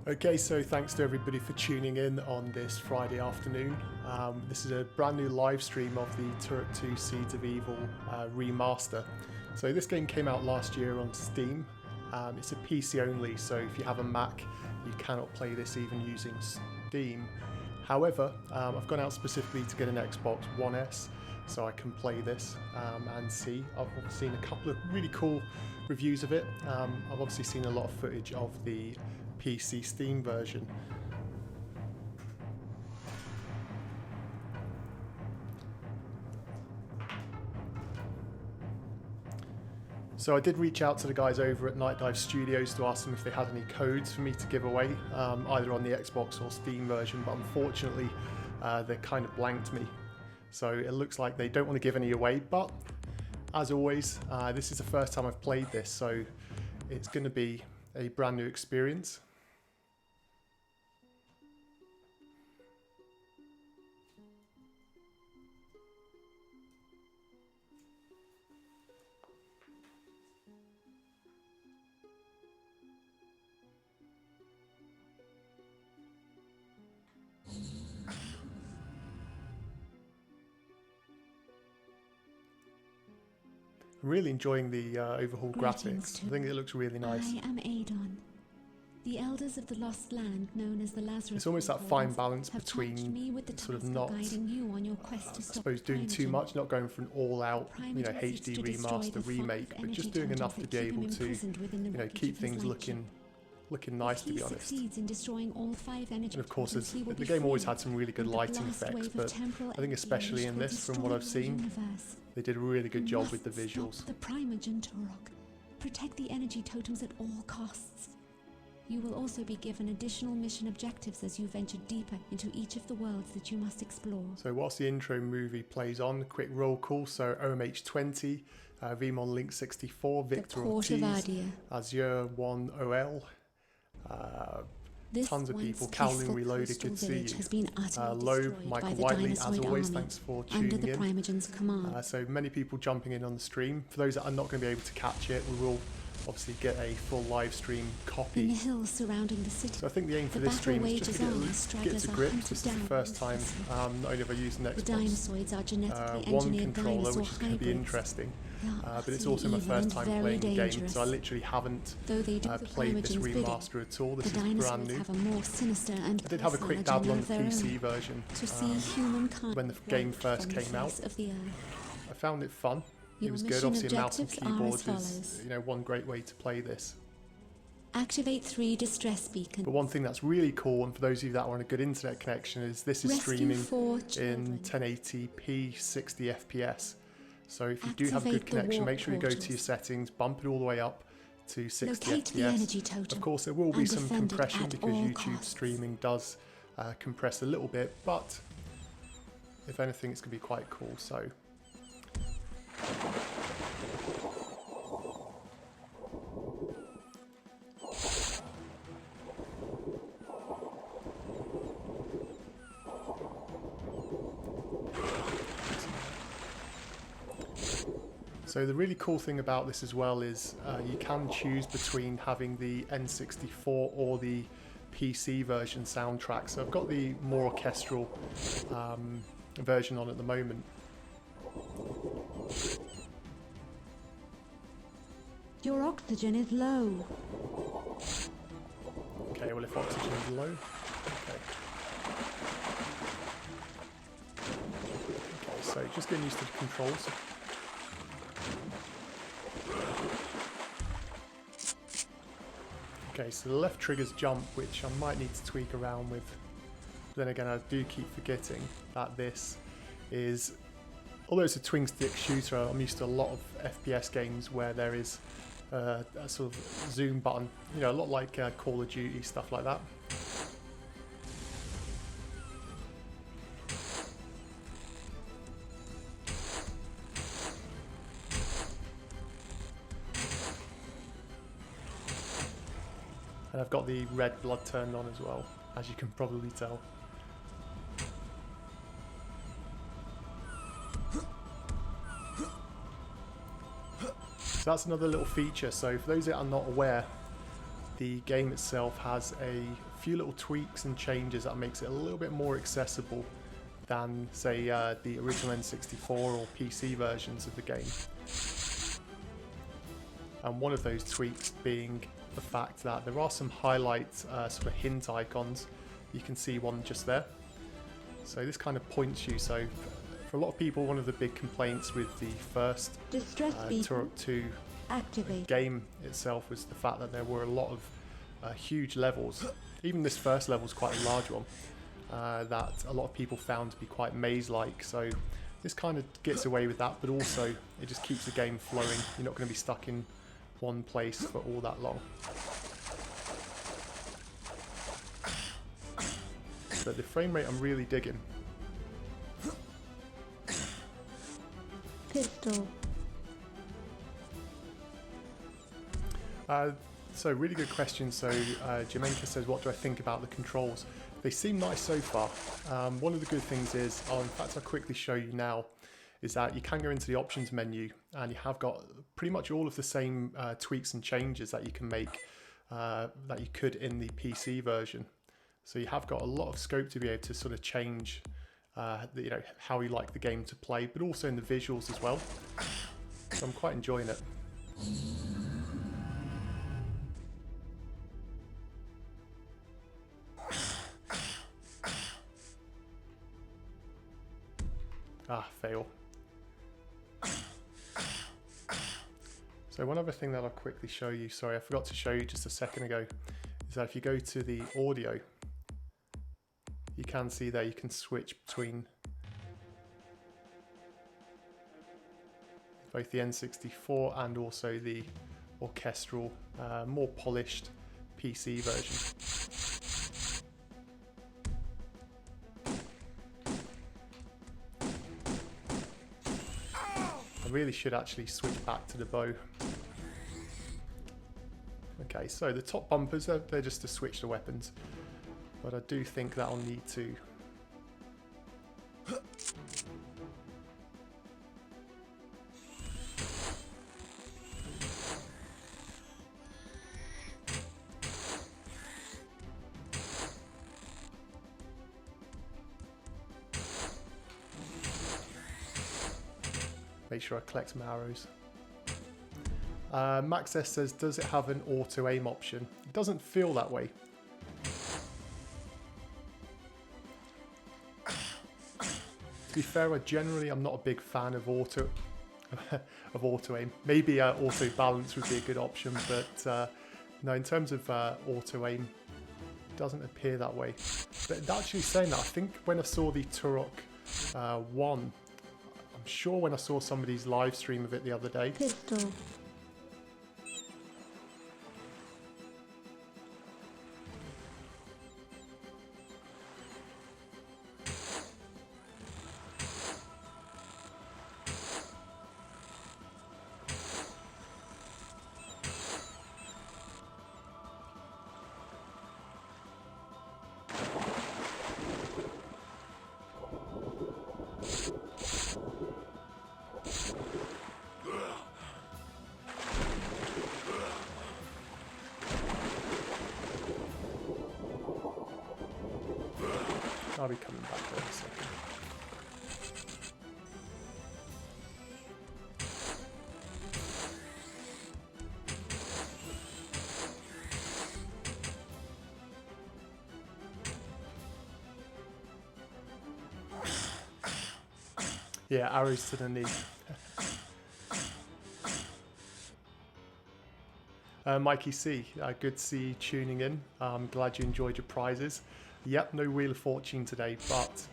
Okay, so thanks to everybody for tuning in on this Friday afternoon. This is a brand new live stream of the Turok 2 Seeds of Evil remaster. So this game came out last year on Steam. It's a PC only, so if you have a Mac, you cannot play this even using Steam. However, I've gone out specifically to get an Xbox One S so I can play this and see. I've seen a couple of really cool reviews of it. I've obviously seen a lot of footage of the PC Steam version. So I did reach out to the guys over at Night Dive Studios to ask them if they had any codes for me to give away, either on the Xbox or Steam version, but unfortunately they kind of blanked me. So it looks like they don't want to give any away, but as always, this is the first time I've played this, so it's going to be a brand new experience. I'm really enjoying the overhaul graphics. I think it looks really nice. I am Adon, the elders of the lost land known as the Lazarus. It's almost that fine balance between sort of not, I suppose, doing too much, not going for an all-out, HD remaster remake, but just doing enough to be able to, keep things looking nice, to be honest. And of course, the game always had some really good lighting effects, but I think especially in this, from what I've seen, they did a really good job with the visuals. The Primogen Turok. Protect the energy totems at all costs. You will also be given additional mission objectives as you venture deeper into each of the worlds that you must explore. So whilst the intro movie plays on, quick roll call. So OMH20, Vmon Link 64, Victor Ortiz, Adia. Azure 1 OL. Tons of people. Cowling Reloaded, good to see you. Loeb, Michael Whiteley, as always, thanks for tuning in. So many people jumping in on the stream. For those that are not going to be able to catch it, we will obviously get a full live stream copy. In the hills surrounding the city, so I think the aim for this stream is just to get to grips. This is the first time not only have I used an Xbox One controller, which is going to be interesting, but it's also my first time playing the game, so I literally haven't played this remaster at all. This is brand new. I did have a quick dabble on the PC version when the game first came out. I found it fun. It was good. Obviously, a mouse and keyboard is, one great way to play this. Activate 3 distress beacons. But one thing that's really cool, and for those of you that are on a good internet connection, is this is streaming in 1080p 60 FPS. So if you do have a good connection, make sure you go to your settings, bump it all the way up to 60 FPS. Of course, there will be some compression because YouTube streaming does compress a little bit, but if anything, it's going to be quite cool. So. So the really cool thing about this as well is you can choose between having the N64 or the PC version soundtrack. So I've got the more orchestral version on at the moment. Your oxygen is low. Okay, well if oxygen is low, okay. Okay, so just getting used to the controls. Okay, so the left trigger's jump, which I might need to tweak around with. But then again, I do keep forgetting that this is, although it's a twin stick shooter, I'm used to a lot of FPS games where there is a sort of zoom button, a lot like Call of Duty, stuff like that. And I've got the red blood turned on as well, as you can probably tell. So that's another little feature. So for those that are not aware, the game itself has a few little tweaks and changes that makes it a little bit more accessible than, say, the original N64 or PC versions of the game. And one of those tweaks being the fact that there are some highlight sort of hint icons. You can see one just there. So this kind of points you. So for a lot of people, one of the big complaints with the first Turok 2 game itself was the fact that there were a lot of huge levels. Even this first level is quite a large one that a lot of people found to be quite maze-like. So this kind of gets away with that, but also it just keeps the game flowing. You're not going to be stuck in one place for all that long. But the frame rate I'm really digging. Pistol. So really good question. So Jamenka says, what do I think about the controls? They seem nice so far. One of the good things is, in fact I'll quickly show you now, is that you can go into the options menu and you have got pretty much all of the same tweaks and changes that you can make that you could in the PC version. So you have got a lot of scope to be able to sort of change how you like the game to play, but also in the visuals as well. So I'm quite enjoying it. Fail. So one other thing that I'll quickly show you, sorry I forgot to show you just a second ago, is that if you go to the audio, you can see there you can switch between both the N64 and also the orchestral, more polished PC version. I really should actually switch back to the bow. Okay, so the top bumpers, they're just to switch the weapons, but I do think that I'll need to make sure I collect some arrows. Max S says, does it have an auto aim option? It doesn't feel that way. To be fair, I'm not a big fan of auto aim. Maybe auto balance would be a good option, but no, in terms of auto aim, it doesn't appear that way. But actually saying that, I think when I saw the Turok 1, I'm sure when I saw somebody's live stream of it the other day. Pistol. I'll be coming back there in a second. Yeah, arrows to the knee. Mikey C, good to see you tuning in. I'm glad you enjoyed your prizes. Yep, no Wheel of Fortune today, but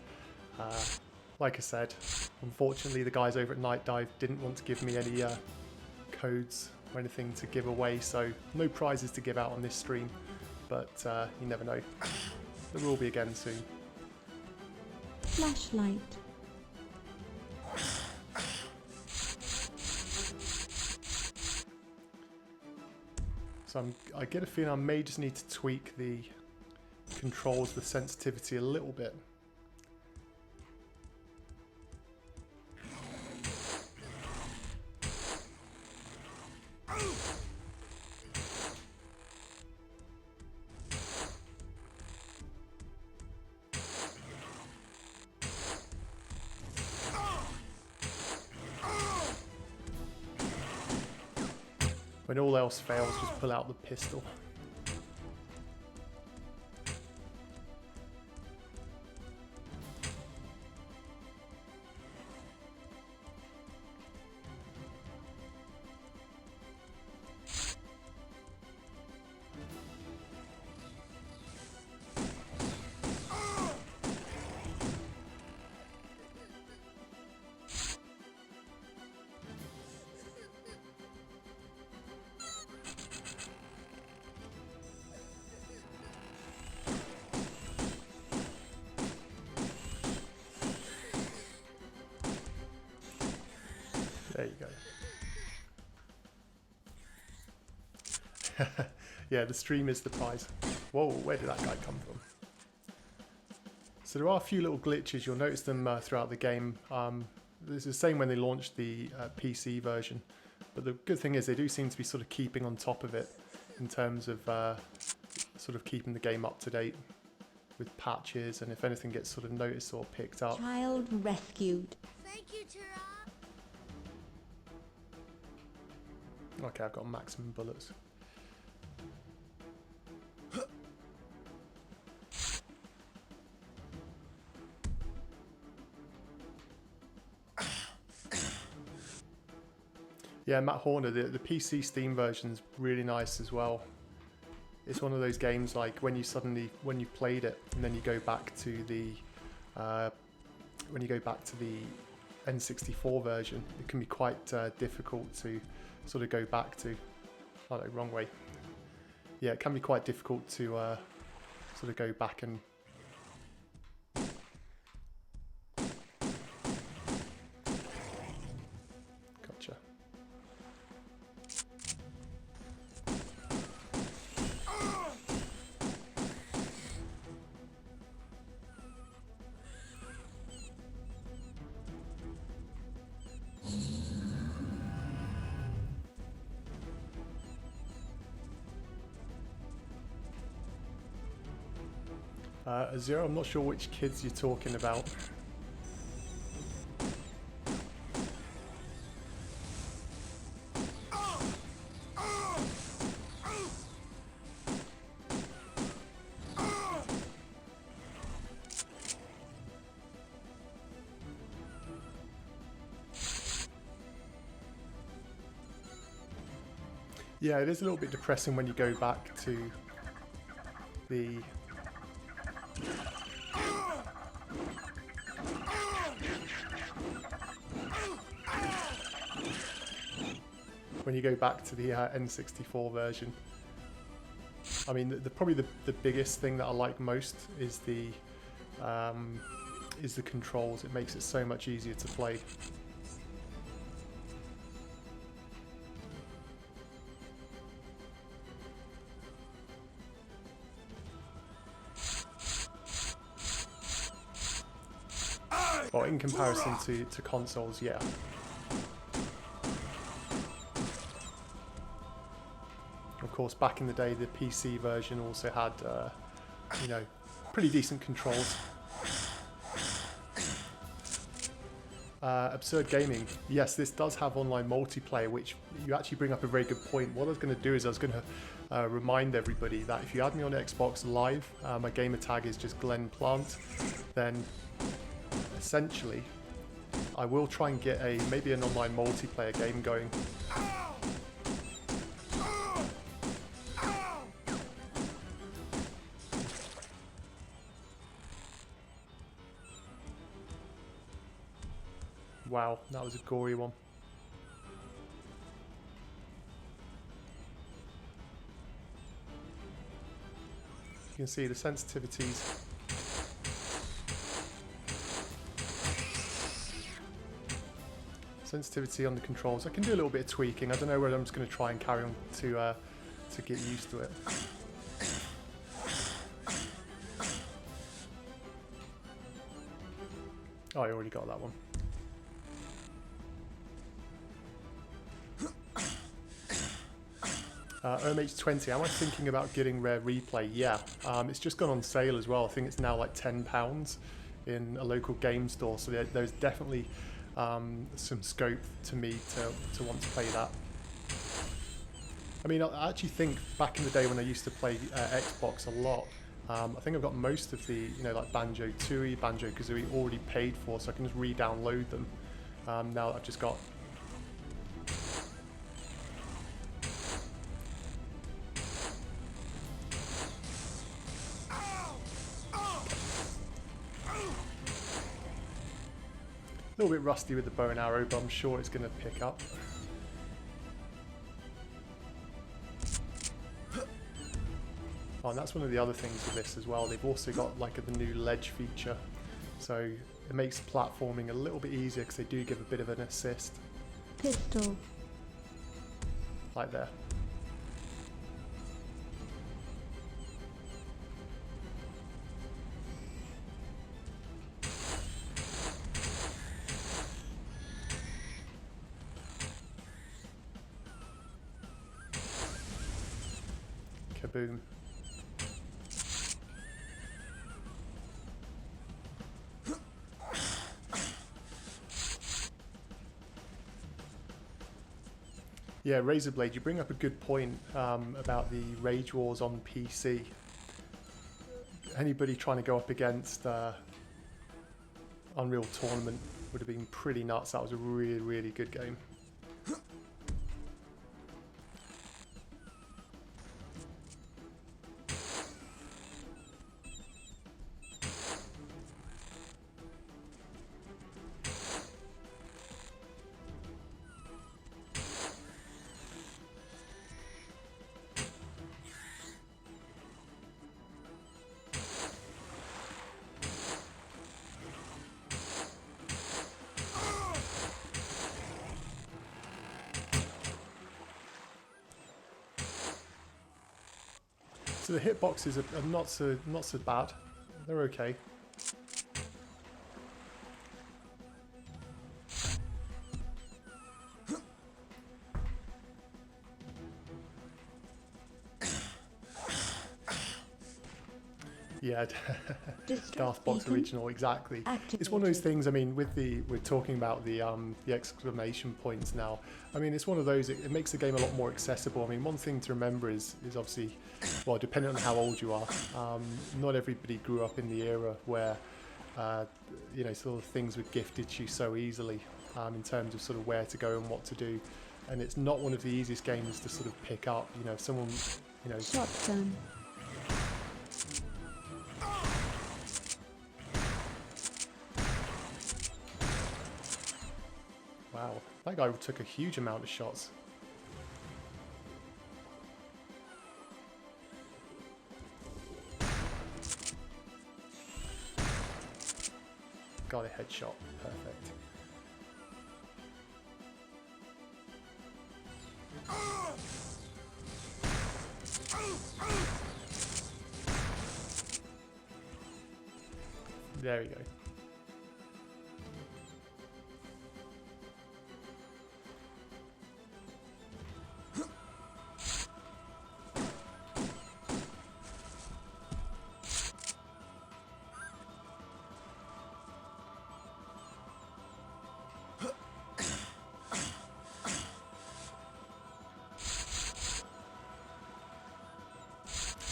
like I said, unfortunately the guys over at Night Dive didn't want to give me any codes or anything to give away, so no prizes to give out on this stream, but you never know. There will be again soon. Flashlight. So I get a feeling I may just need to tweak the controls, the sensitivity a little bit. When all else fails, just pull out the pistol. There you go. Yeah, the stream is the prize. Whoa, where did that guy come from? So there are a few little glitches. You'll notice them throughout the game. This is the same when they launched the PC version. But the good thing is they do seem to be sort of keeping on top of it in terms of sort of keeping the game up to date with patches, and if anything gets sort of noticed or picked up. Child rescued. Thank you, Turok. Okay, I've got maximum bullets. Yeah, Matt Horner, the PC Steam version's really nice as well. It's one of those games like when you've played it and then you go back to the N64 version, it can be quite difficult to sort of go back to. Oh no, wrong way. Yeah, it can be quite difficult to sort of go back and gotcha. Zero, I'm not sure which kids you're talking about. Yeah, it is a little bit depressing when you go back to the N64 version. I mean, probably the biggest thing that I like most is the controls. It makes it so much easier to play. Well, in comparison to consoles, yeah. Of course, back in the day, the PC version also had, you know, pretty decent controls. Absurd Gaming. Yes, this does have online multiplayer, which you actually bring up a very good point. What I was going to do is I was going to remind everybody that if you add me on Xbox Live, my gamer tag is just Glenn Plant, then essentially I will try and get maybe an online multiplayer game going. Wow, that was a gory one. You can see the sensitivities. Sensitivity on the controls. I can do a little bit of tweaking. I don't know whether I'm just going to try and carry on to get used to it. Oh, I already got that one. OMH20, am I thinking about getting Rare Replay? Yeah, it's just gone on sale as well. I think it's now like £10 in a local game store, so there's definitely some scope to me to want to play that. I mean, I actually think back in the day when I used to play Xbox a lot, I think I've got most of the, you know, like Banjo-Tooie, Banjo-Kazooie already paid for, so I can just re-download them. Now that I've just got... A little bit rusty with the bow and arrow, but I'm sure it's going to pick up. Oh, and that's one of the other things with this as well. They've also got like the new ledge feature, so it makes platforming a little bit easier because they do give a bit of an assist. Pistol. Like there. Kaboom. Yeah, Razorblade, you bring up a good point about the Rage Wars on PC. Anybody trying to go up against Unreal Tournament would have been pretty nuts. That was a really, really good game. So the hitboxes are not so bad. They're okay. Yeah, Garthbox original, exactly. It's one of those things. I mean, we're talking about the exclamation points now. I mean, it's one of those. It makes the game a lot more accessible. I mean, one thing to remember is obviously, well, depending on how old you are, not everybody grew up in the era where you know, sort of things were gifted to you so easily in terms of sort of where to go and what to do. And it's not one of the easiest games to sort of pick up. You know, if someone, you know, Shotgun. Wow, that guy took a huge amount of shots. Got a headshot, perfect. There we go.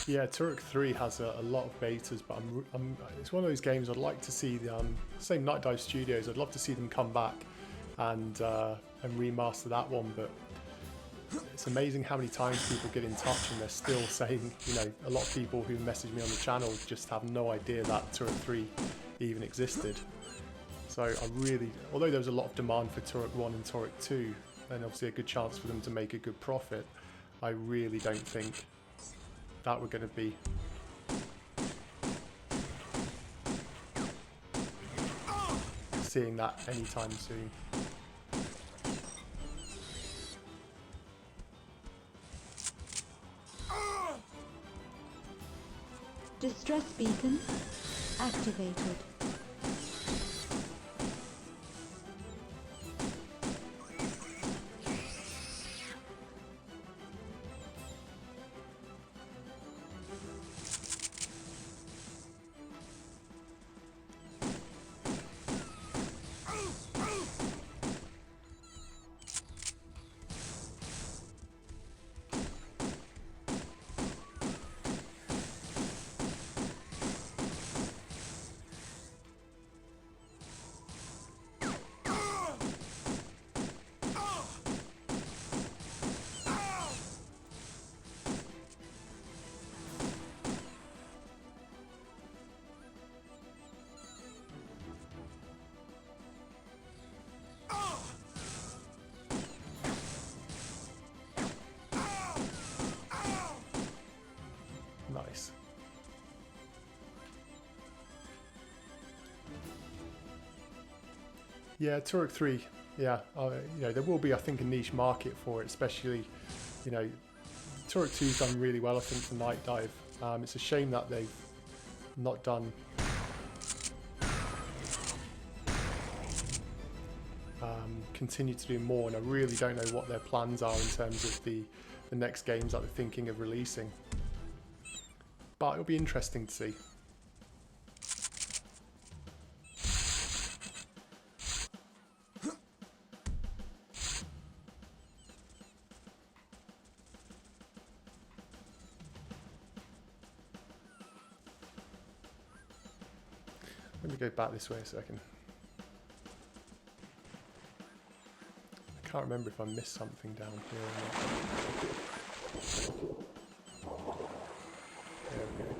Yeah, Turok 3 has a lot of betas, but it's one of those games I'd like to see the same Night Dive Studios. I'd love to see them come back and remaster that one. But it's amazing how many times people get in touch and they're still saying, you know, a lot of people who message me on the channel just have no idea that Turok 3 even existed. So I really, although there was a lot of demand for Turok 1 and Turok 2, and obviously a good chance for them to make a good profit, I really don't think that we're going to be seeing that anytime soon. Distress beacon activated. Yeah, Turok 3. Yeah, you know, there will be, I think, a niche market for it, especially, you know, Turok 2's done really well, I think, for Night Dive. It's a shame that they've not done continue to do more, and I really don't know what their plans are in terms of the next games that they're thinking of releasing. But it'll be interesting to see. Let me go back this way a second. I can't remember if I missed something down here or not. There we go.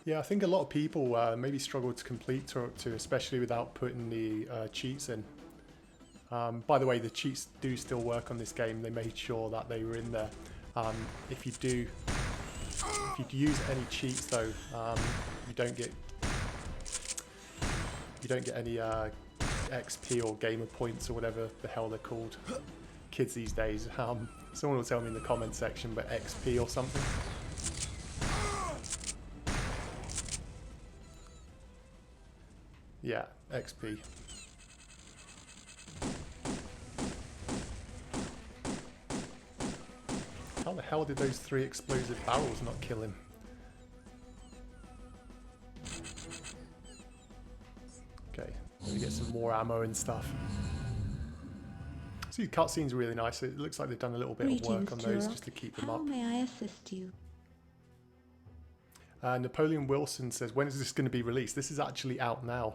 Yeah, I think a lot of people maybe struggle to complete Turok 2, especially without putting the cheats in. By the way, the cheats do still work on this game. They made sure that they were in there. If you use any cheats though, you don't get any XP or gamer points or whatever the hell they're called. Kids these days. Someone will tell me in the comment section, but XP or something. Yeah, XP. How the hell did those 3 explosive barrels not kill him? Okay, let me get some more ammo and stuff. See, the cutscene's really nice. It looks like they've done a little bit of work on those just to keep them up. How may I assist you? Napoleon Wilson says, when is this going to be released? This is actually out now.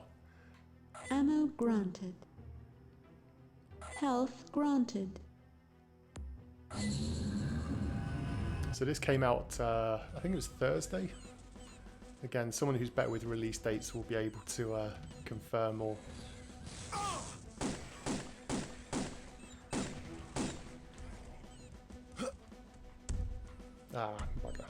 Ammo granted. Health granted. So this came out, I think it was Thursday. Again, someone who's better with release dates will be able to confirm or... Ah, bugger.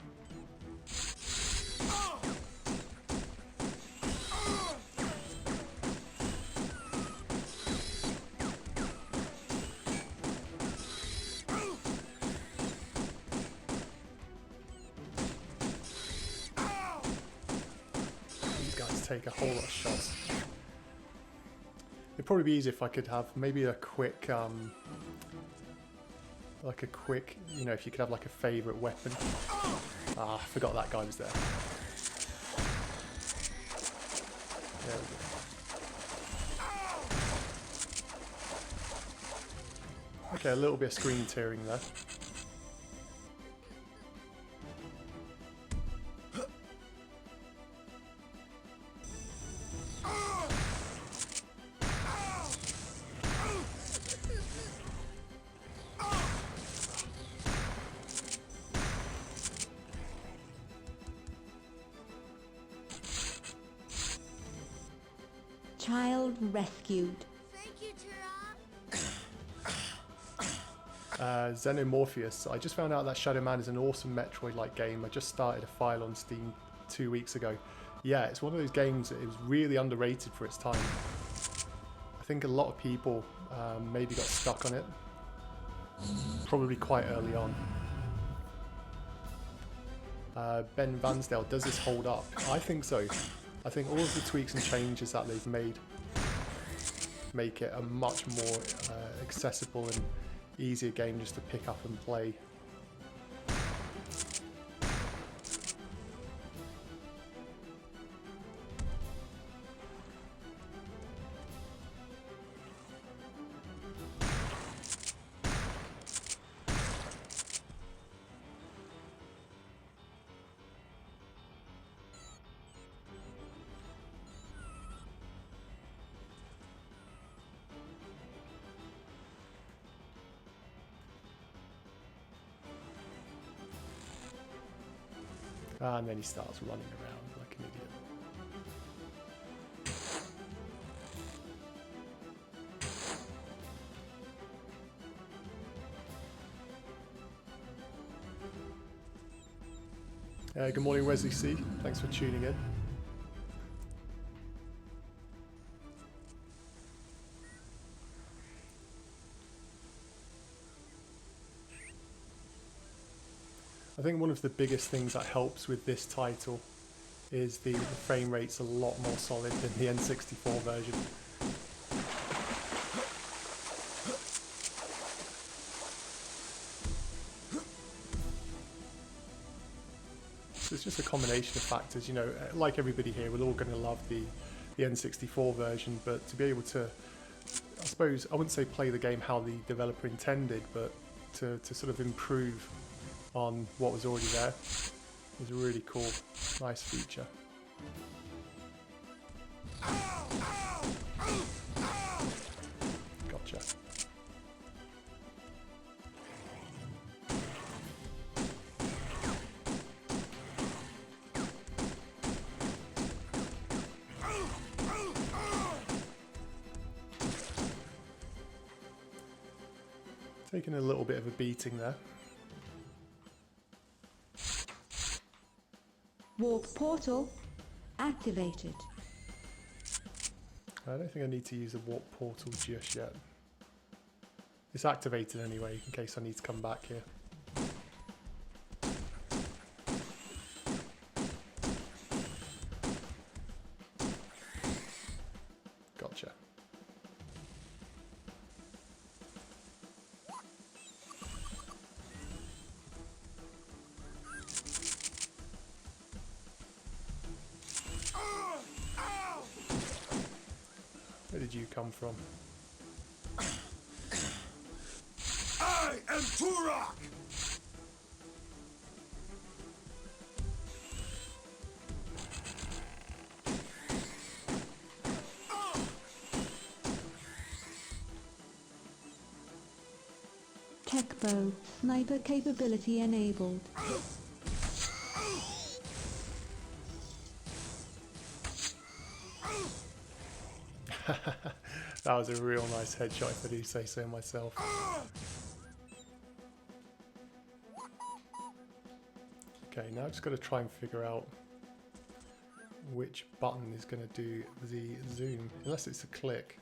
Take a whole lot of shots. It'd probably be easier if I could have maybe a quick, you know, if you could have like a favourite weapon. Ah, I forgot that guy was there. There we go. Okay, a little bit of screen tearing there. Child rescued. Thank you, Turok. Xenomorpheus. I just found out that Shadow Man is an awesome Metroid-like game. I just started a file on Steam 2 weeks ago. Yeah, it's one of those games that it was really underrated for its time. I think a lot of people maybe got stuck on it. Probably quite early on. Ben Vansdale, does this hold up? I think so. I think all of the tweaks and changes that they've made make it a much more accessible and easier game just to pick up and play. And then he starts running around like an idiot. Good morning, Wesley C. Thanks for tuning in. I think one of the biggest things that helps with this title is the frame rate's a lot more solid than the N64 version. So it's just a combination of factors, you know, like everybody here, we're all going to love the N64 version, but to be able to, I suppose, I wouldn't say play the game how the developer intended, but to sort of improve on what was already there is a really cool, nice feature. Gotcha. Taking a little bit of a beating there. Warp portal activated. I don't think I need to use the warp portal just yet. It's activated anyway, in case I need to come back here. Gotcha. Where did you come from? I am Turok! Tech bow. Sniper capability enabled. That was a real nice headshot if I do say so myself. Okay, now I've just got to try and figure out which button is going to do the zoom, unless it's a click.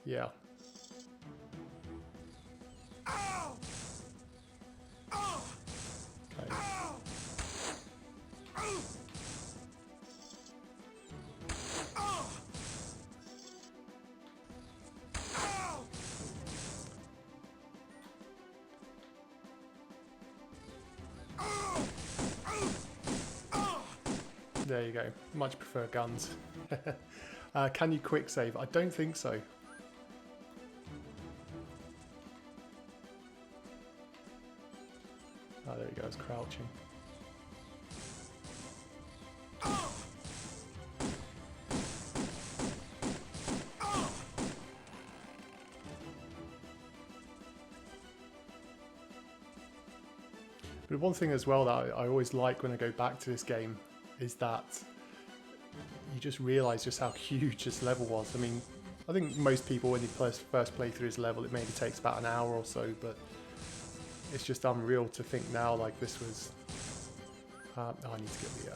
Yeah. Okay. There you go. Much prefer guns. Can you quick save? I don't think so. Oh, there you go. It's crouching. But one thing as well that I always like when I go back to this game is that you just realise just how huge this level was. I mean, I think most people when you first play through this level, it maybe takes about an hour or so, but it's just unreal to think now like this was... oh, I need to get the...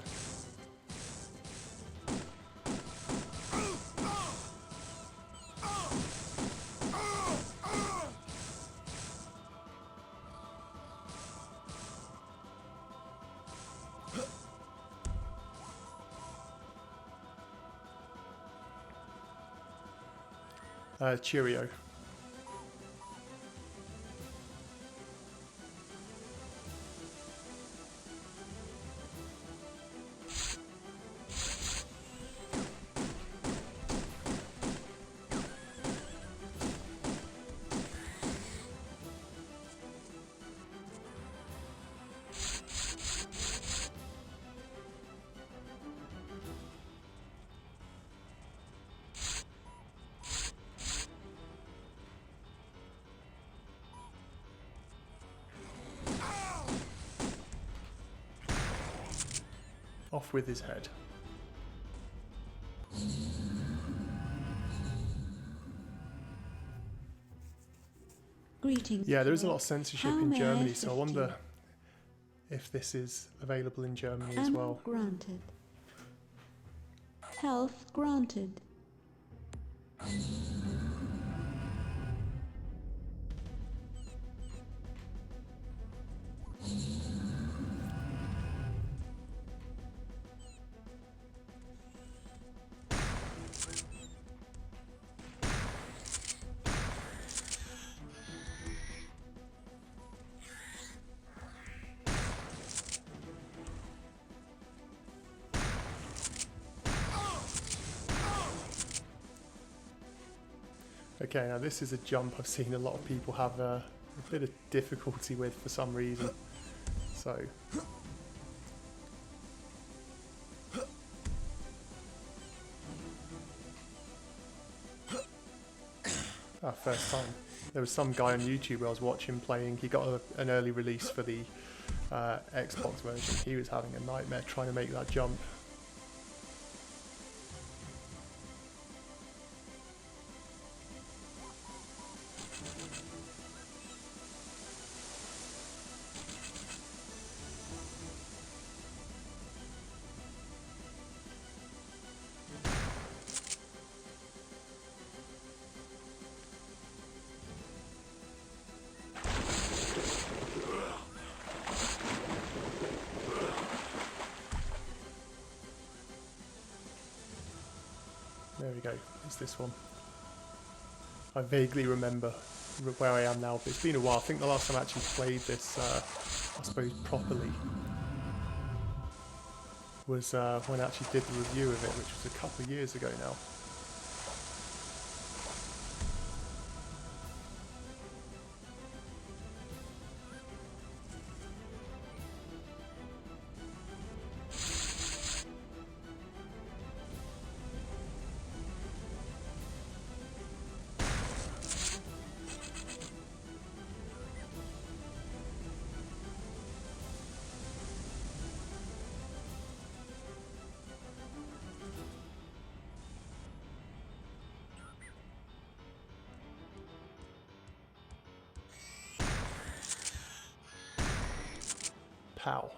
Cheerio. Off with his head. Greetings. Yeah, there is a lot of censorship How in may I Germany, so I assist wonder you? if this is available in Germany as Ammo well. granted. Health granted. Okay, now this is a jump I've seen a lot of people have a bit of difficulty with for some reason. So... first time. There was some guy on YouTube I was watching playing, he got an early release for the Xbox version. He was having a nightmare trying to make that jump. There we go, it's this one. I vaguely remember where I am now, but it's been a while. I think the last time I actually played this, I suppose properly, was when I actually did the review of it, which was a couple of years ago now. Pow.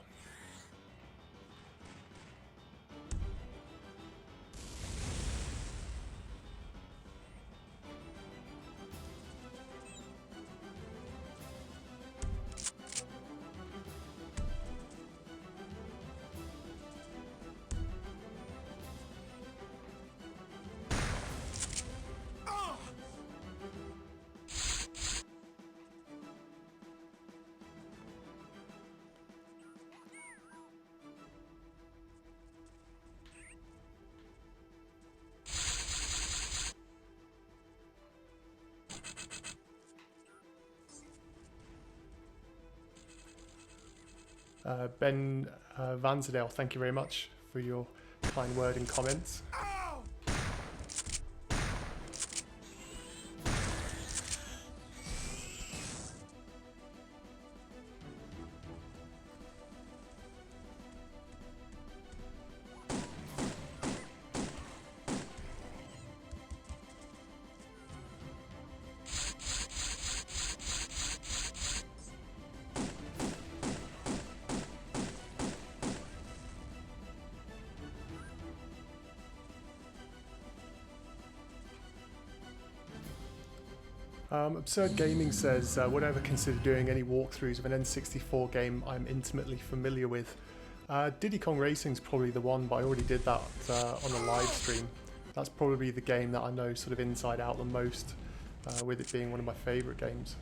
Ben Vanzerdale, thank you very much for your kind word and comments. Absurd Gaming says, would I ever consider doing any walkthroughs of an N64 game I'm intimately familiar with? Diddy Kong Racing's probably the one, but I already did that on a live stream. That's probably the game that I know sort of inside out the most, with it being one of my favourite games.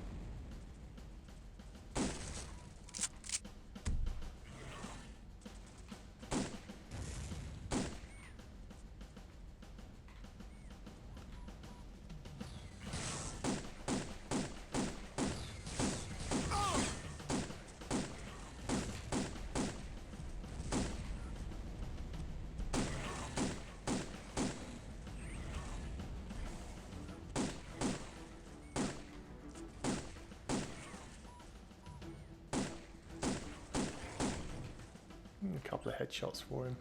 A couple of headshots for him.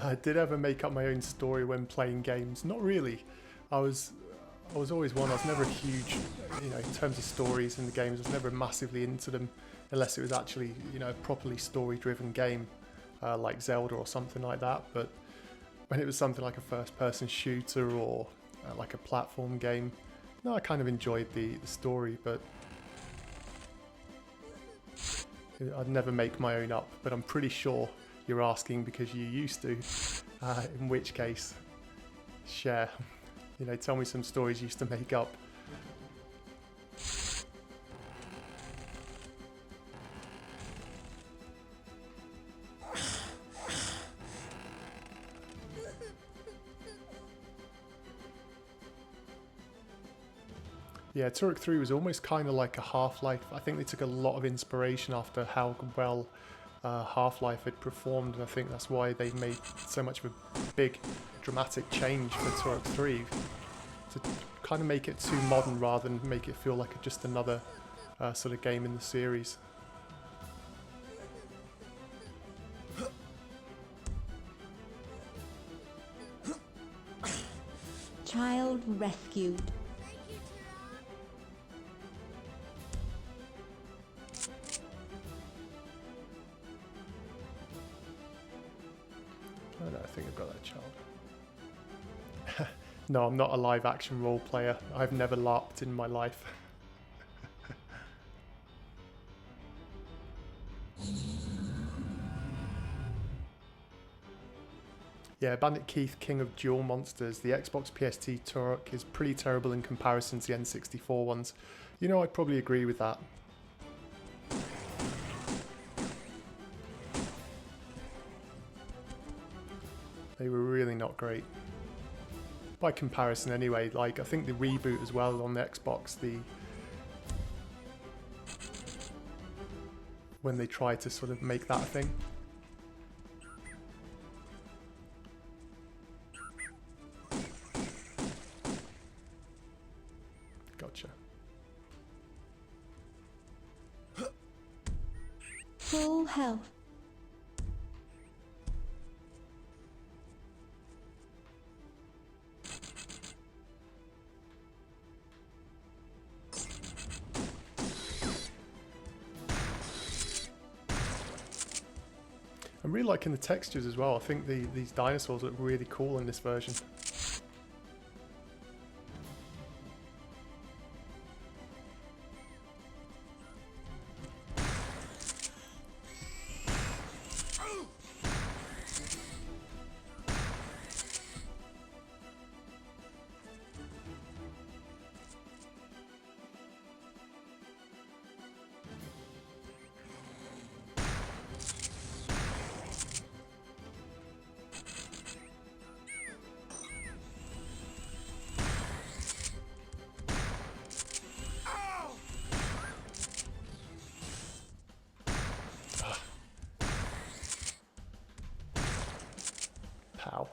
I did ever make up my own story when playing games? Not really. I was always one. I was never a huge, in terms of stories in the games. I was never massively into them, unless it was actually, a properly story-driven game, like Zelda or something like that. But when it was something like a first-person shooter or like a platform game, no, I kind of enjoyed the story, but I'd never make my own up. But I'm pretty sure you're asking because you used to, in which case, share. Tell me some stories you used to make up. Yeah, Turok 3 was almost kind of like a Half-Life. I think they took a lot of inspiration after how well Half-Life had performed, and I think that's why they made so much of a big dramatic change for Turok 3 to kind of make it too modern rather than make it feel like just another sort of game in the series. Child rescued. Thank you, Turok. Oh no, I think I've got that child. No, I'm not a live action role player. I've never LARPed in my life. Yeah, Bandit Keith, King of Duel Monsters. The Xbox PST Turok is pretty terrible in comparison to the N64 ones. I'd probably agree with that. They were really not great. By comparison anyway, I think the reboot as well on the Xbox, when they tried to sort of make that a thing. Gotcha. Full health. I'm really liking the textures as well. I think these dinosaurs look really cool in this version. Pow.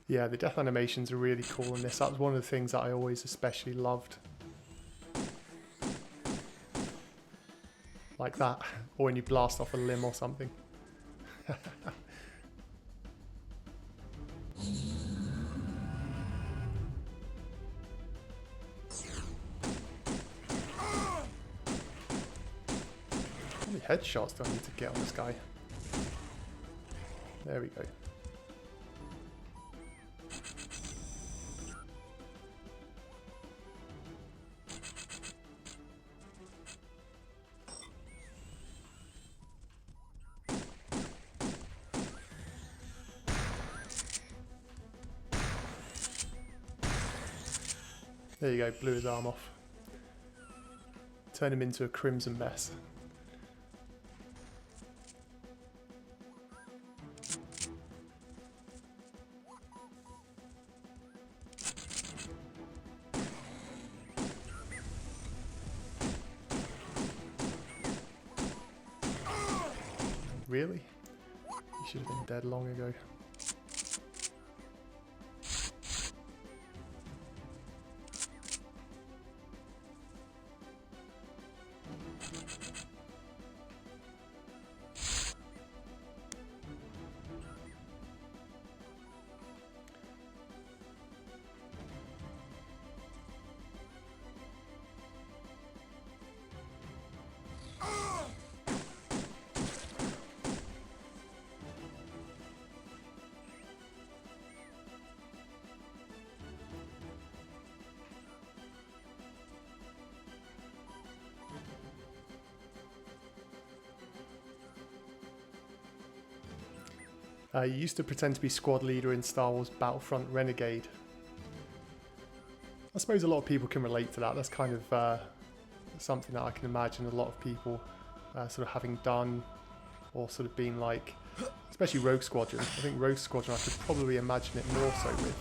Yeah, the death animations are really cool in this. That was one of the things that I always especially loved. Like that, or when you blast off a limb or something. How many headshots do I need to get on this guy? There we go. There you go, blew his arm off. Turn him into a crimson mess. Really? You should have been dead long ago. You used to pretend to be squad leader in Star Wars Battlefront Renegade. I suppose a lot of people can relate to that. That's kind of something that I can imagine a lot of people sort of having done, or sort of being like, especially Rogue Squadron. I think Rogue Squadron I could probably imagine it more so with.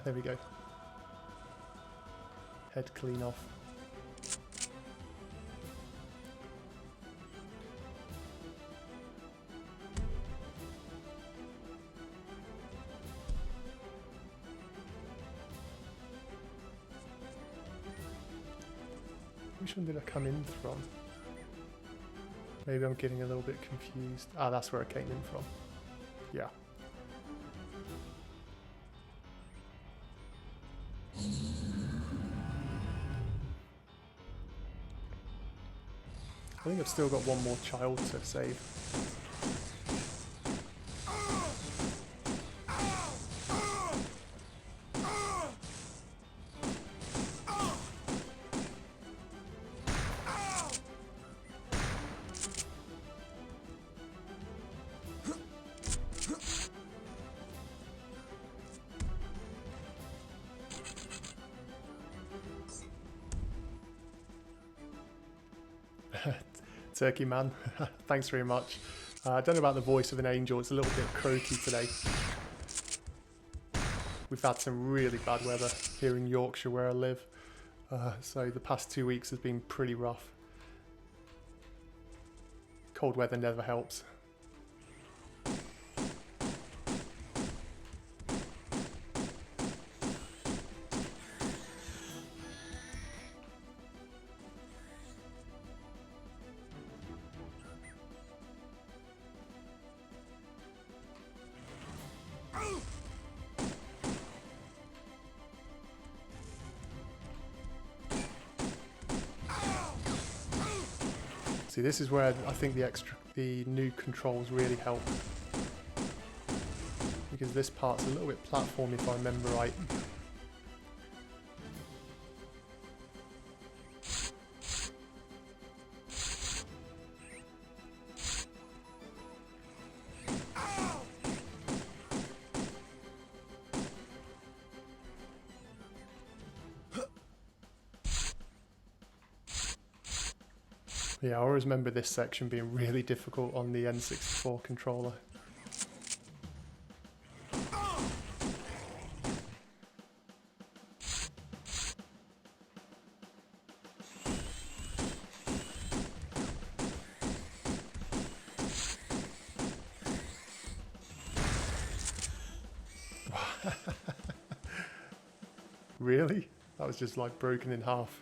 There we go. Head clean off. Which one did I come in from? Maybe I'm getting a little bit confused. Ah, that's where I came in from. Yeah. I think I've still got one more child to save. Turkey man, thanks very much. I don't know about the voice of an angel, it's a little bit croaky today. We've had some really bad weather here in Yorkshire where I live, so the past 2 weeks has been pretty rough. Cold weather never helps. See, this is where I think the new controls really help, because this part's a little bit platformy if I remember right. Yeah, I always remember this section being really difficult on the N64 controller. Really? That was just like broken in half.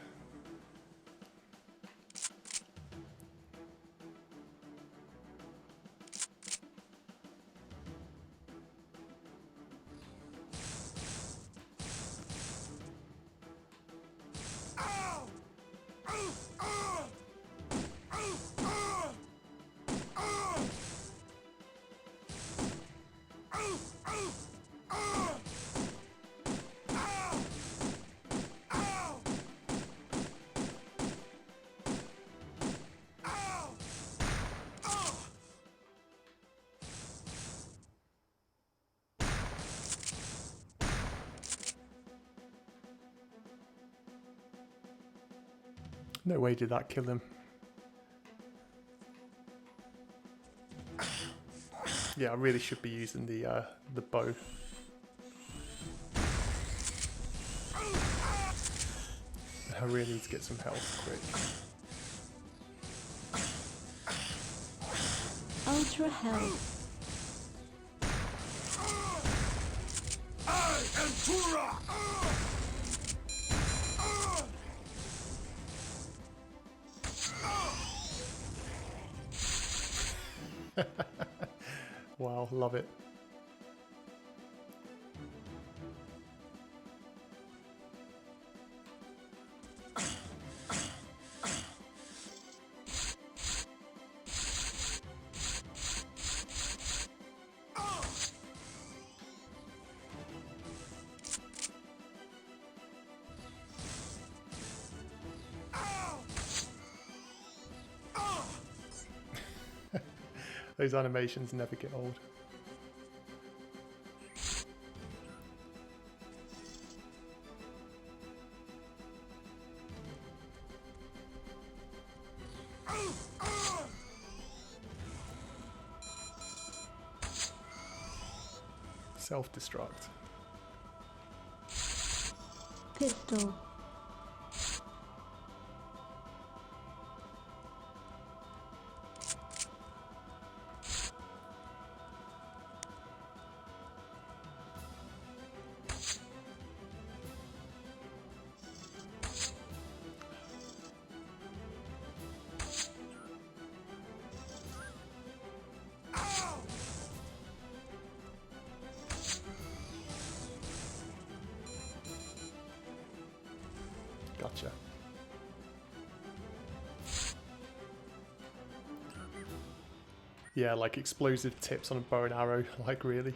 No way did that kill him. Yeah, I really should be using the bow. I really need to get some health quick. Ultra health. I am Turok! Wow, love it. Those animations never get old. Self-destruct. Pistol. Gotcha. Yeah, like explosive tips on a bow and arrow, like really.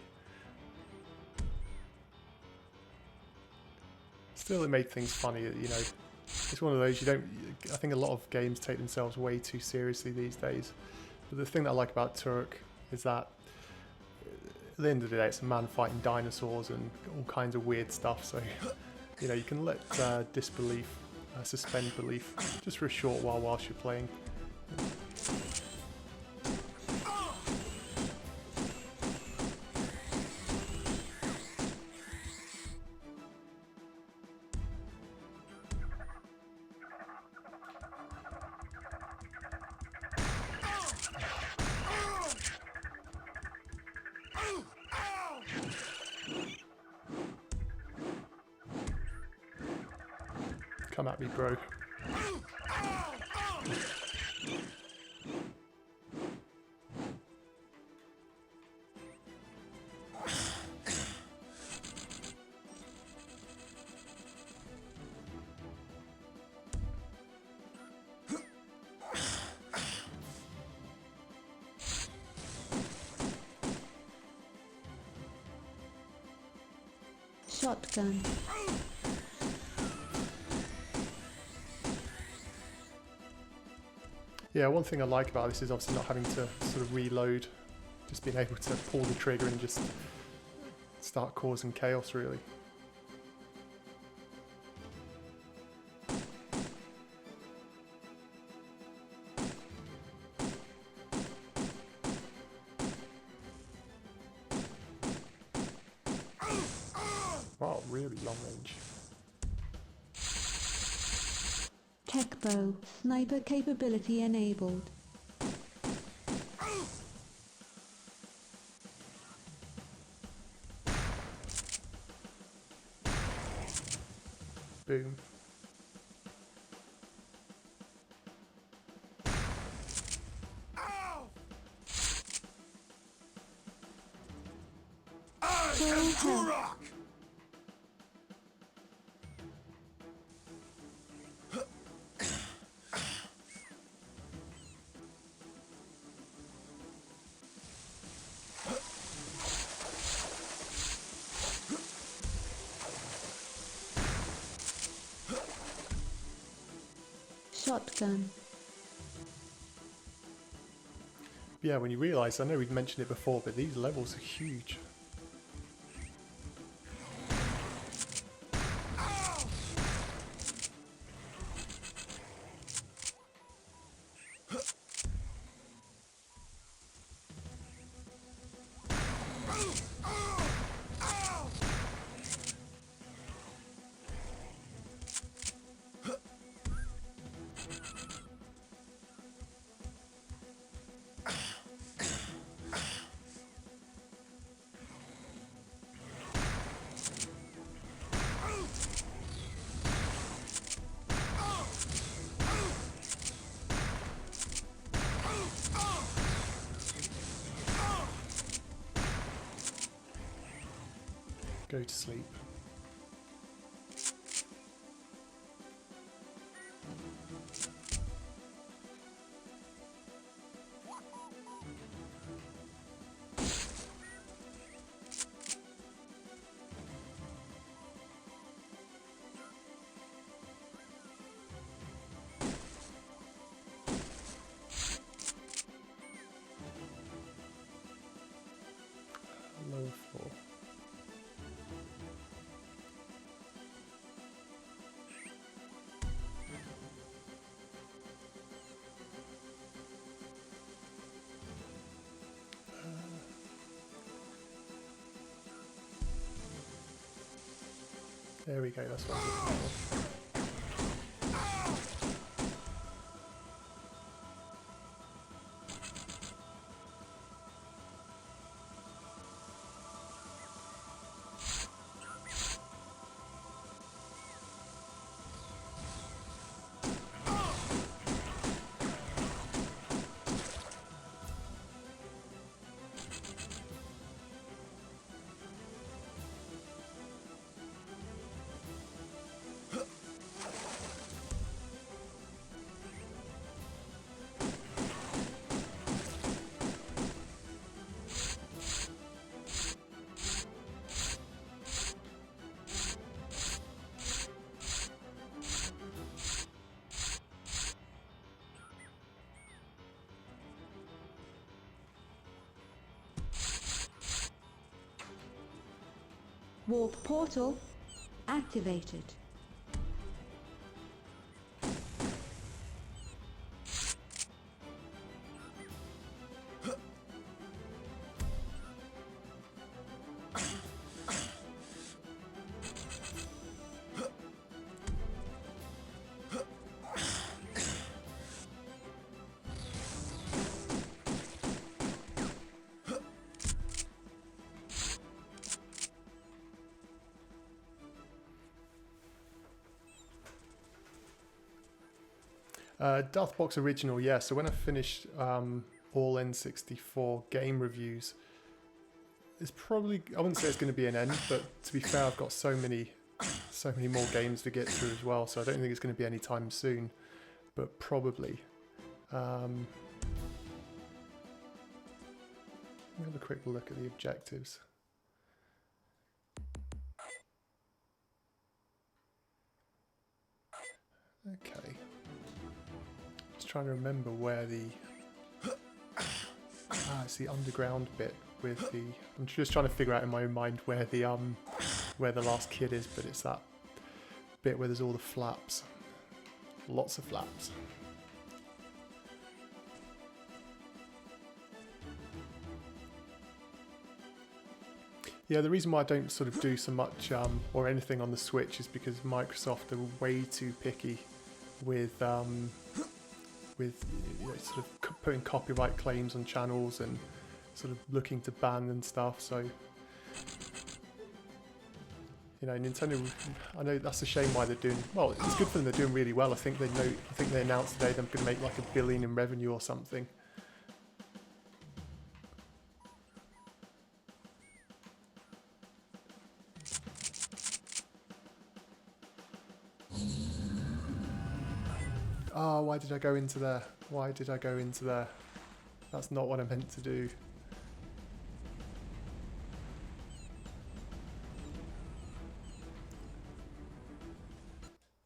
Still, it made things funny, you know. It's one of those you don't... I think a lot of games take themselves way too seriously these days. But the thing that I like about Turok is that at the end of the day, it's a man fighting dinosaurs and all kinds of weird stuff, so... You know, you can let disbelief, suspend belief, just for a short while whilst you're playing. Come at me, bro. Shotgun. Yeah, one thing I like about this is obviously not having to sort of reload, just being able to pull the trigger and just start causing chaos, really. Wow, really long range. Tech bow. Sniper capability enabled. Boom. I am Turok! Shotgun. Yeah, when you realise, I know we've mentioned it before, but these levels are huge. Go to sleep. Low 4. There we go, that's what I'm looking for. Warp portal activated. Deathbox Original, yeah. So when I finished all N64 game reviews, it's probably, I wouldn't say it's going to be an end, but to be fair, I've got so many more games to get through as well. So I don't think it's going to be any time soon, but probably. Let me have a quick look at the objectives. Okay. Trying to remember where the it's the underground bit with the, I'm just trying to figure out in my own mind where the last kid is, but it's that bit where there's all the flaps, lots of flaps. Yeah, the reason why I don't sort of do so much or anything on the Switch is because Microsoft are way too picky with you know, sort of putting copyright claims on channels and sort of looking to ban and stuff. So, you know, Nintendo, I know that's a shame why they're doing, well, it's good for them, they're doing really well. I think they announced today they're going to make like $1 billion in revenue or something. Oh, why did I go into there? Why did I go into there? That's not what I meant to do.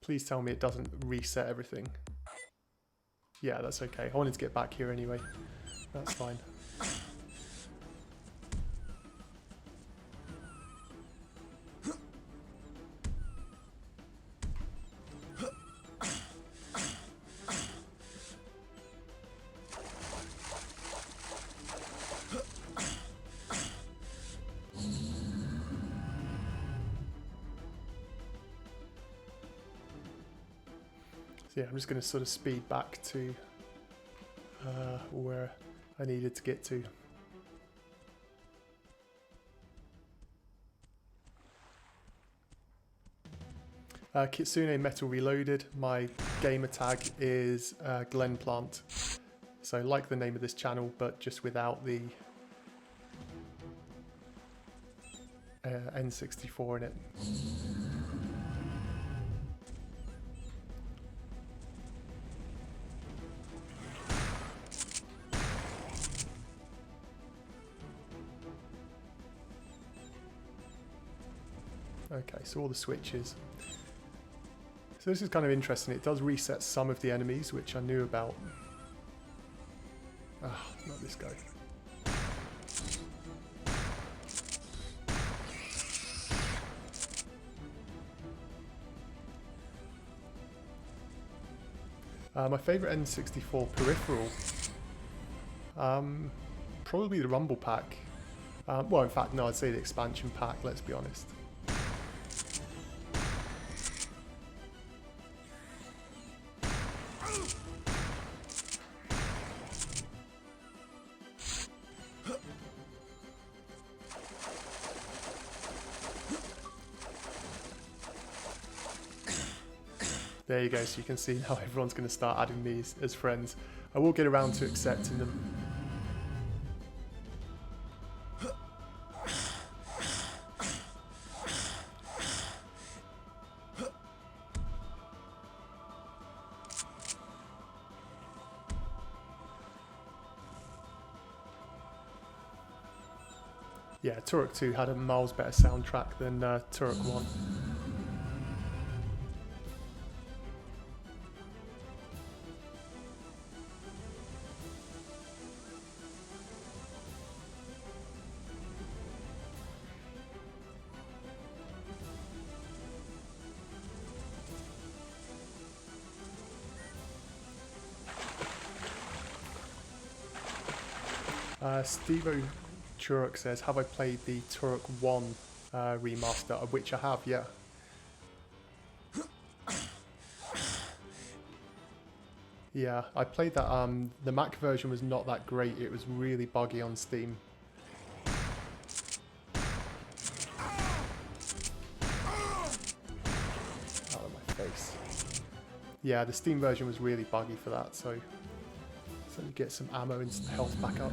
Please tell me it doesn't reset everything. Yeah, that's okay. I wanted to get back here anyway. That's fine. Yeah, I'm just going to sort of speed back to where I needed to get to. Kitsune Metal Reloaded. My gamer tag is Glen Plant. So like the name of this channel, but just without the N64 in it. Okay, so all the switches. So this is kind of interesting. It does reset some of the enemies, which I knew about. Ah, not this guy. My favourite N64 peripheral, probably the Rumble Pack. Well, in fact, no, I'd say the expansion pack, let's be honest. There you go, so you can see now everyone's going to start adding me as friends. I will get around to accepting them. Yeah, Turok 2 had a miles better soundtrack than Turok 1. Stevo Turok says, have I played the Turok 1 remaster, of which I have, yeah. Yeah, I played that, the Mac version was not that great, it was really buggy on Steam. Out of my face. Yeah, the Steam version was really buggy for that, so let me get some ammo and some health back up.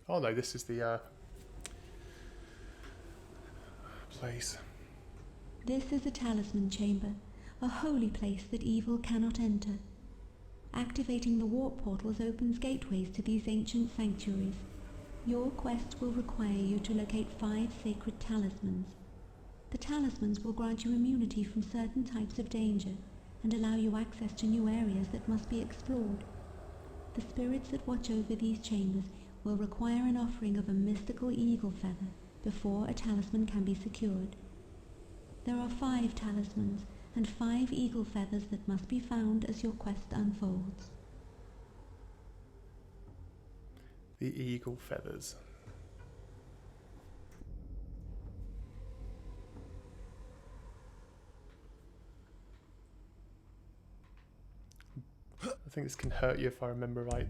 Oh no, this is the place. This is a Talisman Chamber, a holy place that evil cannot enter. Activating the warp portals opens gateways to these ancient sanctuaries. Your quest will require you to locate 5 sacred talismans. The talismans will grant you immunity from certain types of danger and allow you access to new areas that must be explored. The spirits that watch over these chambers will require an offering of a mystical eagle feather before a talisman can be secured. There are 5 talismans and 5 eagle feathers that must be found as your quest unfolds. The eagle feathers. I think this can hurt you if I remember right.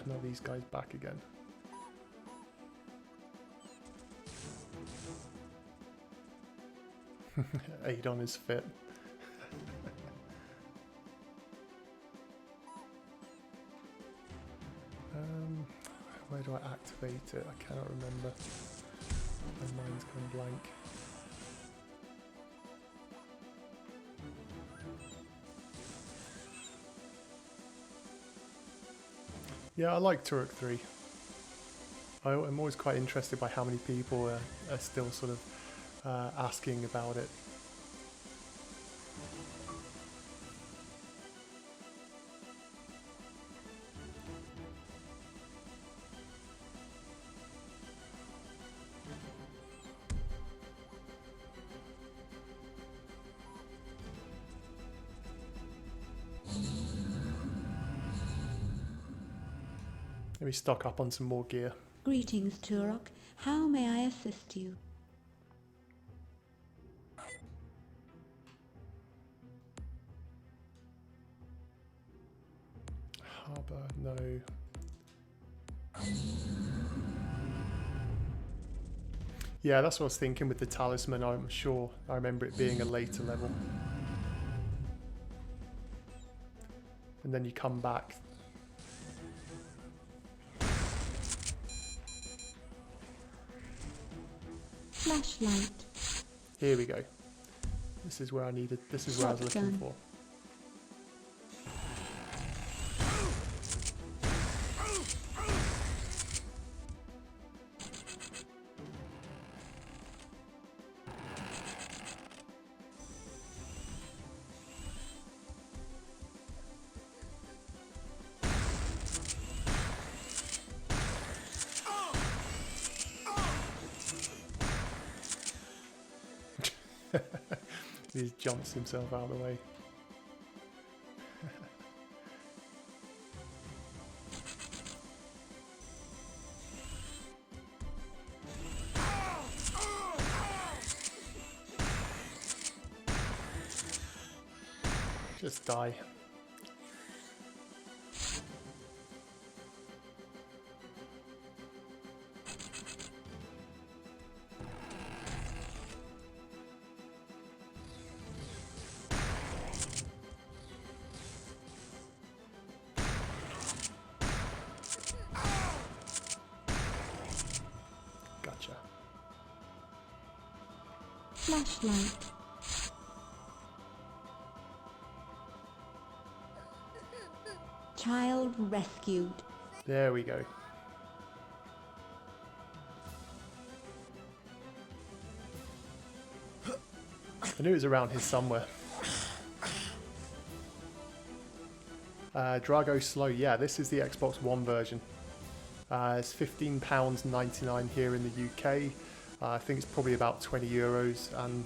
Now these guys back again. Adon is fit. Where do I activate it? I cannot remember. My mind's gone blank. Yeah, I like Turok 3. I'm always quite interested by how many people are still sort of asking about it. Let me stock up on some more gear. Greetings, Turok. How may I assist you? Harbour, no. Yeah, that's what I was thinking with the talisman. I'm sure I remember it being a later level. And then you come back. Flashlight. Here we go. This is where I needed, this is where I was looking Shotgun. for. He just jumps himself out of the way. Just die. Gotcha. Flashlight. Child rescued. There we go. I knew it was around here somewhere. Drago Slow, yeah, this is the Xbox One version. It's £15.99 here in the UK. I think it's probably about €20, and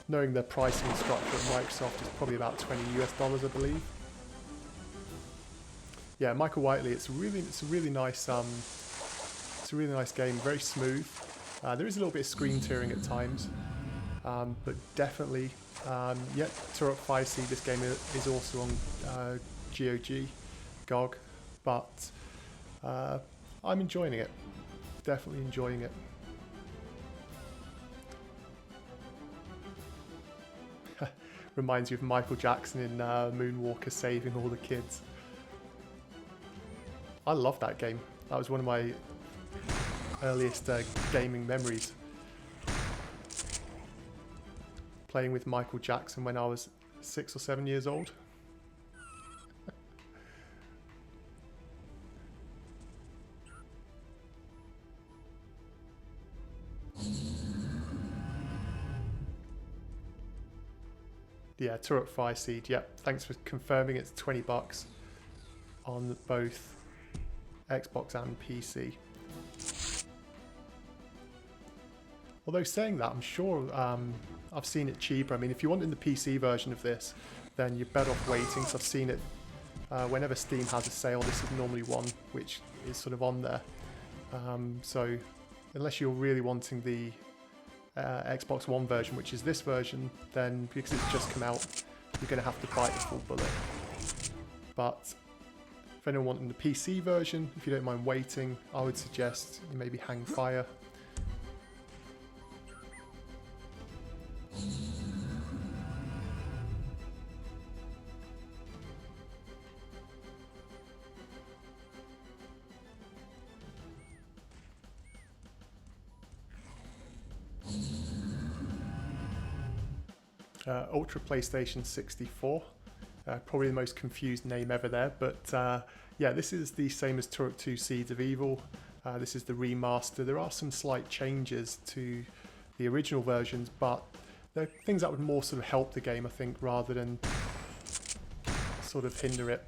knowing the pricing structure at Microsoft, it's probably about $20 I believe. Yeah, Michael Whiteley, it's a really nice it's a really nice game, very smooth. There is a little bit of screen tearing at times, but definitely, yeah, Turok 5C, this game is also on GOG, but I'm enjoying it, definitely enjoying it. Reminds you of Michael Jackson in Moonwalker saving all the kids. I love that game. That was one of my earliest gaming memories. Playing with Michael Jackson when I was 6 or 7 years old. Yeah, Turok 5 Seed. Yep, thanks for confirming. It's $20 on both Xbox and PC. Although saying that, I'm sure I've seen it cheaper. I mean, if you want in the PC version of this, then you're better off waiting, because I've seen it whenever Steam has a sale. This is normally one which is sort of on there. So unless you're really wanting the Xbox One version, which is this version, then because it's just come out, you're going to have to bite the full bullet. But if anyone wanting the PC version, if you don't mind waiting, I would suggest you maybe hang fire. Ultra PlayStation 64. Probably the most confused name ever there, but yeah, this is the same as Turok 2 Seeds of Evil. This is the remaster. There are some slight changes to the original versions, but they're things that would more sort of help the game, I think, rather than sort of hinder it.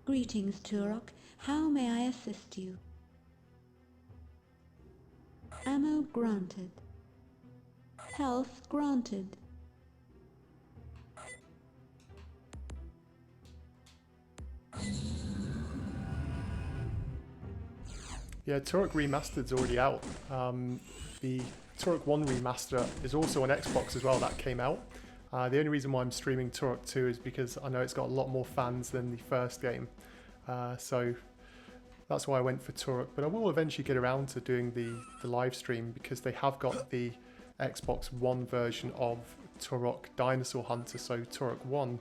Greetings, Turok. How may I assist you? Ammo granted. Health granted. Yeah, Turok Remastered's already out. The Turok 1 Remaster is also on Xbox as well, that came out. The only reason why I'm streaming Turok 2 is because I know it's got a lot more fans than the first game. So that's why I went for Turok. But I will eventually get around to doing the live stream because they have got the Xbox One version of Turok Dinosaur Hunter, so Turok 1,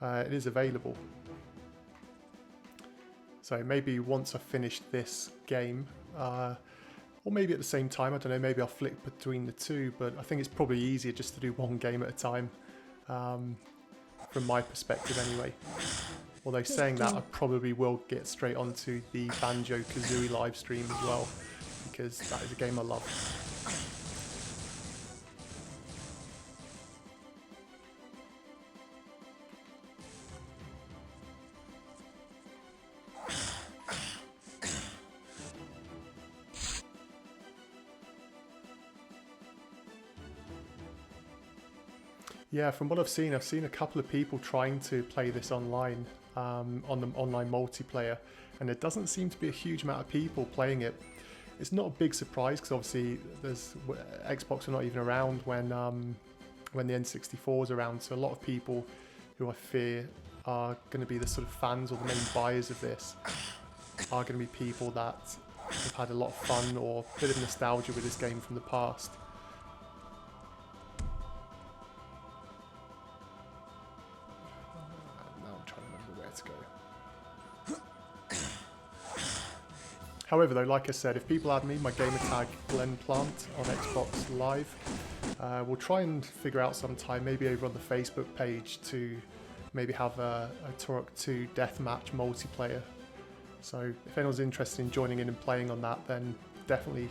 it is available. So maybe once I finish this game, or maybe at the same time, I don't know, maybe I'll flick between the two, but I think it's probably easier just to do one game at a time, from my perspective anyway. Although saying that, I probably will get straight onto the Banjo-Kazooie live stream as well, because that is a game I love. Yeah, from what I've seen a couple of people trying to play this online, on the online multiplayer, and there doesn't seem to be a huge amount of people playing it. It's not a big surprise because obviously Xbox are not even around when the N64 is around, so a lot of people who I fear are going to be the sort of fans or the main buyers of this are going to be people that have had a lot of fun or a bit of nostalgia with this game from the past. However though, like I said, if people add me, my gamer tag GlennPlant on Xbox Live, we'll try and figure out sometime, maybe over on the Facebook page, to maybe have a Turok 2 deathmatch multiplayer. So if anyone's interested in joining in and playing on that, then definitely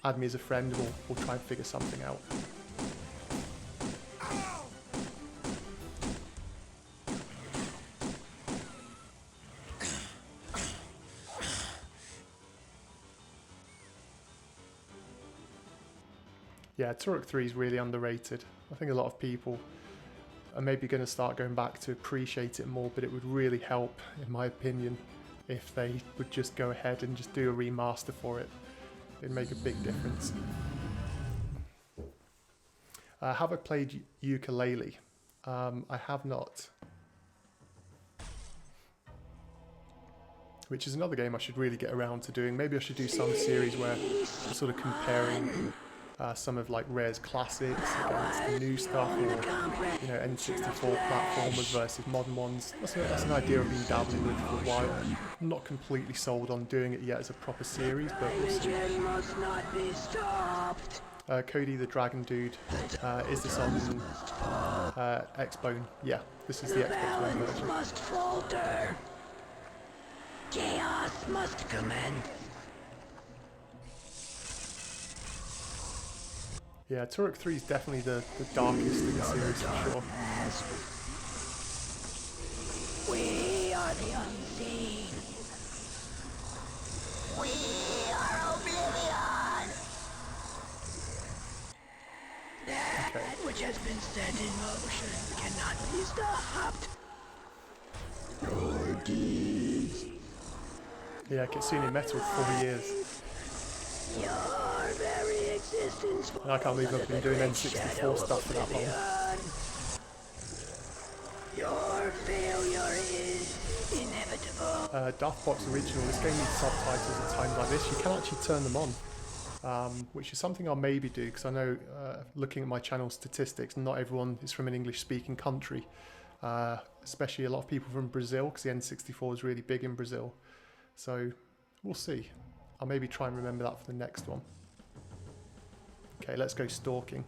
add me as a friend and we'll try and figure something out. Yeah, Turok 3 is really underrated. I think a lot of people are maybe going to start going back to appreciate it more, but it would really help, in my opinion, if they would just go ahead and just do a remaster for it. It'd make a big difference. Have I played ukulele? I have not. Which is another game I should really get around to doing. Maybe I should do some series where we're sort of comparing some of like Rare's classics against the new stuff, or you know, N64 platformers versus modern ones. That's an idea I've been dabbling with for a while. I'm not completely sold on doing it yet as a proper series, but we'll see. Cody the Dragon Dude, is this on Xbone? Yeah, this is the Xbox One version. Must falter. Chaos must commence. Yeah, Turok 3 is definitely the darkest in the series for sure. We are the unseen. We are oblivion. That which has been set in motion cannot be stopped. Your deeds. Yeah, Kitsune Metal 4 years. Your very existence. And I can't believe I've been doing N64 stuff for that long. Your failure is inevitable. Daft Box Original, this game needs subtitles at times like this. You can actually turn them on, which is something I'll maybe do, because I know, looking at my channel statistics, not everyone is from an English-speaking country, especially a lot of people from Brazil, because the N64 is really big in Brazil. So we'll see. I'll maybe try and remember that for the next one. Okay, let's go stalking.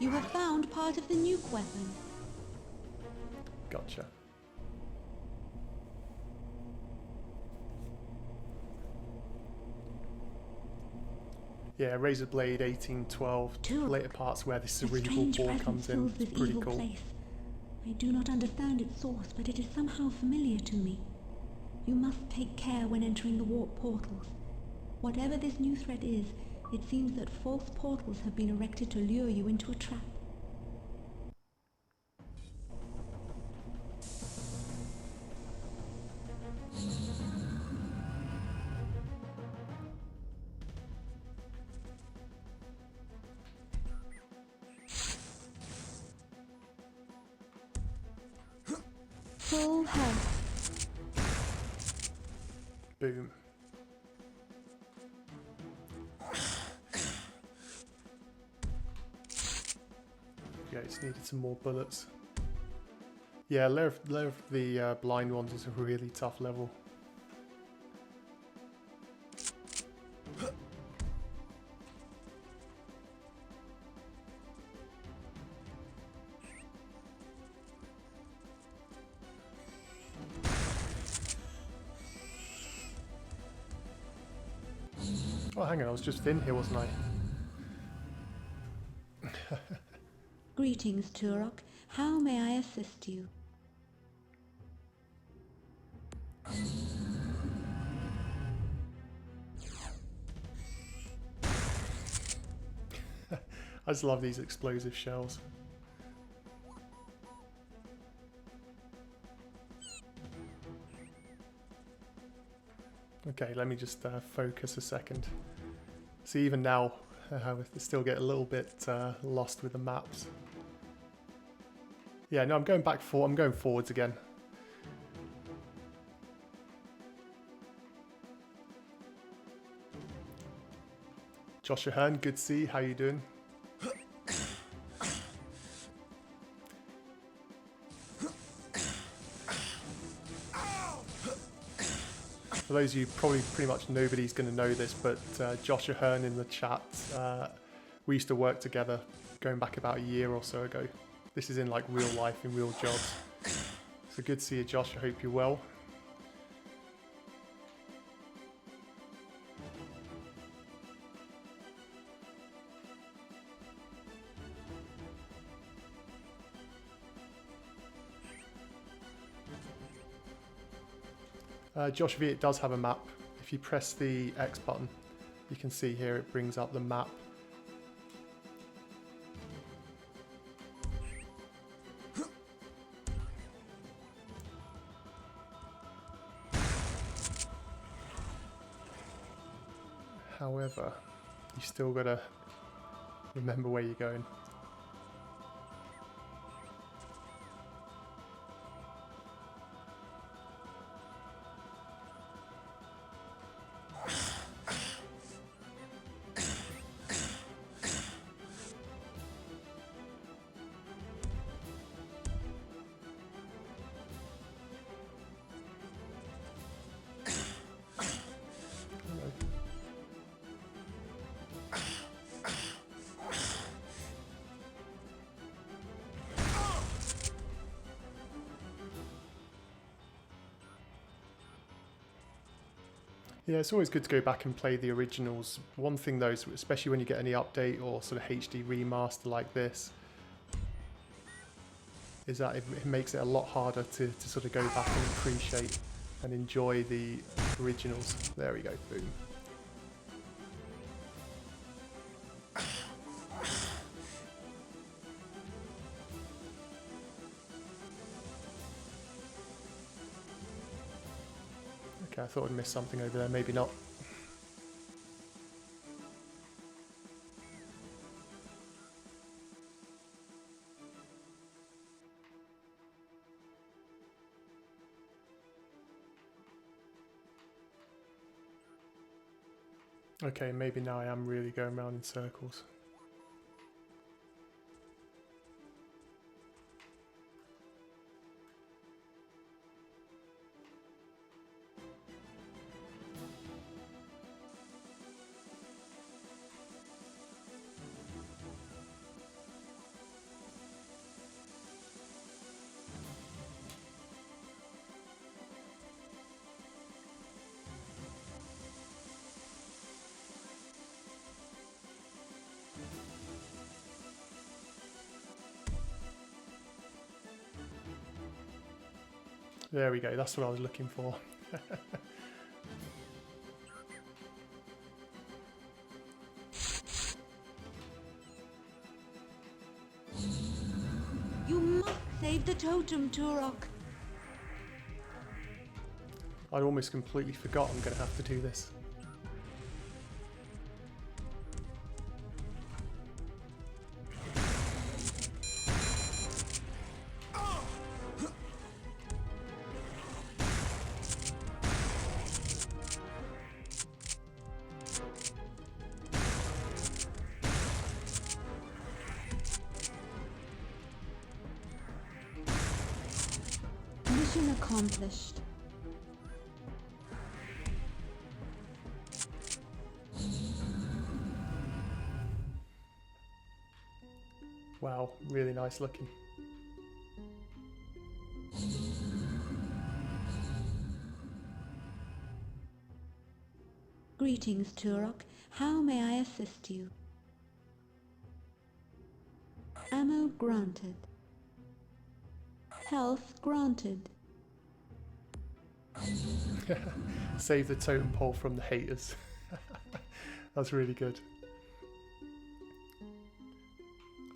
You have found part of the nuke weapon. Gotcha. Yeah, Razor Blade 1812, Turok, later parts where the a cerebral strange bore presence comes in. fills It's this pretty evil cool. place. I do not understand its source, but it is somehow familiar to me. You must take care when entering the warp portals. Whatever this new threat is, it seems that false portals have been erected to lure you into a trap. Full health. Boom. Yeah, it's needed some more bullets. Yeah, Lair of the Blind Ones is a really tough level. Oh, hang on, I was just in here, wasn't I? Greetings, Turok. How may I assist you? I just love these explosive shells. Okay, let me just focus a second. See, even now, I still get a little bit lost with the maps. Yeah, no, I'm going forwards again. Josh Ahern, good to see you. How you doing? For those of you, probably pretty much nobody's going to know this, but Josh Ahern in the chat, we used to work together going back about a year or so ago. This is in like real life, in real jobs. So good to see you, Josh. I hope you're well. Josh V, it does have a map. If you press the X button, you can see here it brings up the map. However, you still gotta remember where you're going. Yeah, it's always good to go back and play the originals. One thing though, especially when you get any update or sort of HD remaster like this, is that it makes it a lot harder to sort of go back and appreciate and enjoy the originals. There we go, boom. Okay, I thought I'd missed something over there, maybe not. Okay, maybe now I am really going around in circles. There we go, that's what I was looking for. You must save the totem, Turok. I'd almost completely forgot I'm going to have to do this. Mission accomplished. Wow, really nice looking. Greetings, Turok. How may I assist you? Ammo granted. Health granted. Save the totem pole from the haters. That's really good.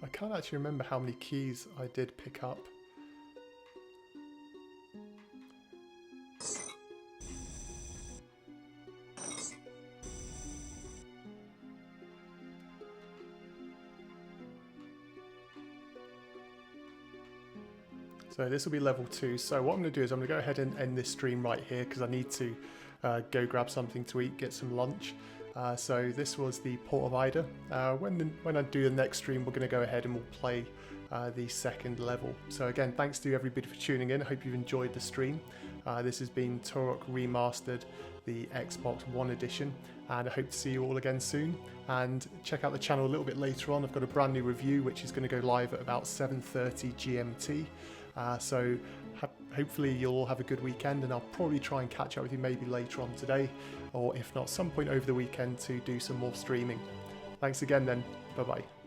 I can't actually remember how many keys I did pick up. So this will be level 2. So what I'm going to do is I'm going to go ahead and end this stream right here because I need to go grab something to eat, get some lunch. So this was the Port of Adia. When I do the next stream, we're going to go ahead and we'll play the second level. So again, thanks to everybody for tuning in. I hope you've enjoyed the stream. This has been Turok Remastered, the Xbox One edition, and I hope to see you all again soon. And check out the channel a little bit later on. I've got a brand new review which is going to go live at about 7:30 GMT. So hopefully you'll all have a good weekend, and I'll probably try and catch up with you maybe later on today, or if not, some point over the weekend to do some more streaming. Thanks again then. Bye bye.